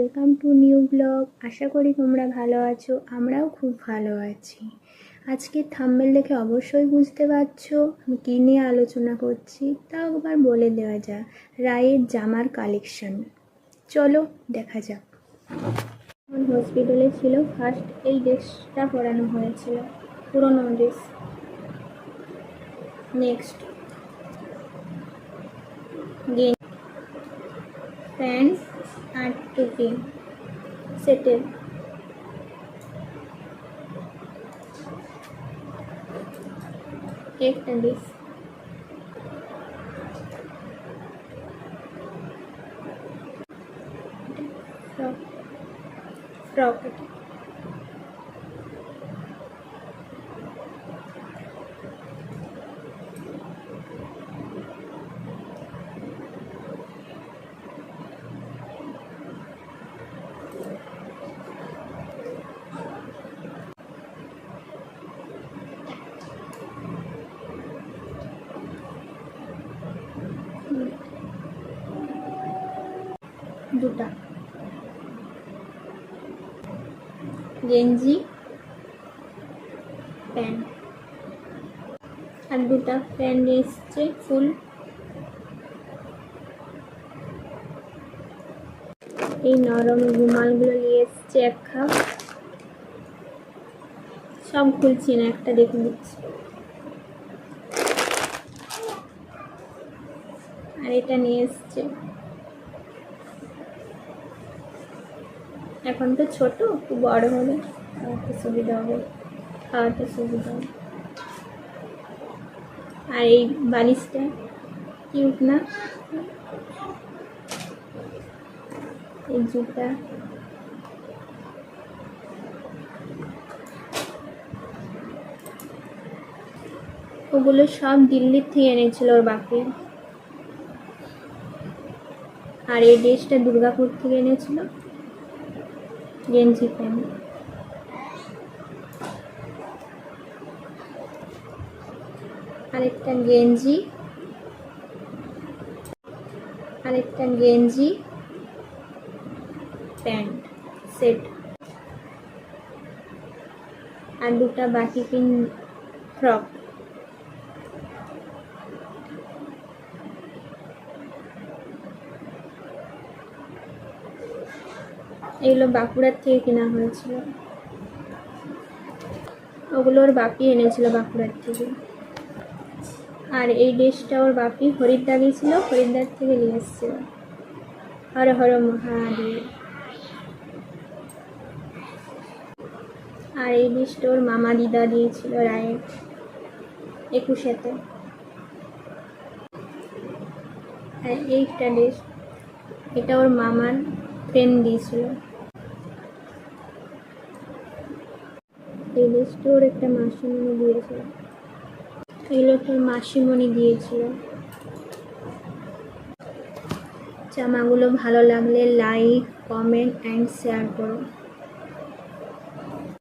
Welcome to new blog. আশা করি তোমরা ভালো আছো, আমরাও খুব ভালো আছি। আজকে থাম্বনেল দেখে অবশ্যই বুঝতে পারছো আমি কী নিয়ে আলোচনা করছি, তাও একবার বলে দেওয়া যাক। রায়ের জামার কালেকশন, চলো দেখা যাক। যখন হসপিটালে ছিল ফার্স্ট এই ড্রেসটা পরানো হয়েছিল, পুরোনো ড্রেস। নেক্সট প্যান্ট আর টুপি সেটের। একটা ড্রেস, ফ্রক এটা। দুটা গেঞ্জি প্যান্ট, আর দুটা প্যান্ট এসছে ফুল। এই নরম রুমালগুলো নিয়ে এসছে এক খাপ, সব খুলছি না, একটা দেখে দিচ্ছি। আর এটা নিয়ে এসছে, এখন তো ছোট, একটু বড় হবে খাওয়াতে সুবিধা হবে, খাওয়াতে সুবিধা হবে। আর এই বালিশটা কিউট না? এই জুতা, ওগুলো সব দিল্লির থেকে এনেছিল ওর বাপে। আর এই ড্রেসটা দুর্গাপুর থেকে এনেছিল, গেঞ্জি প্যান্ট। আরেকটা গেঞ্জি প্যান্ট সেট, আর দুটা বাকি পিন ফ্রক। এগুলো বাঁকুড়ার থেকে কেনা হয়েছিল, ওগুলো ওর বাপি এনেছিল বাঁকুড়ার থেকে। আর এই ড্রেসটা ওর বাপি হরিদ্বার গিয়েছিল, হরিদ্বার থেকে নিয়ে এসেছিল। হর হর মহাদেব। আর এই ড্রেসটা ওর মামা দিদা দিয়েছিল রায়ের 21-এতে। আর এইটা ড্রেস, এটা ওর মামার ফ্রেন্ড দিয়েছিল। এই ড্রেসটা ওর একটা মাসিমণি দিয়েছিল, এগুলো তোর মাসিমণি দিয়েছিল। জামাগুলো ভালো লাগলে লাইক, কমেন্ট অ্যান্ড শেয়ার করো।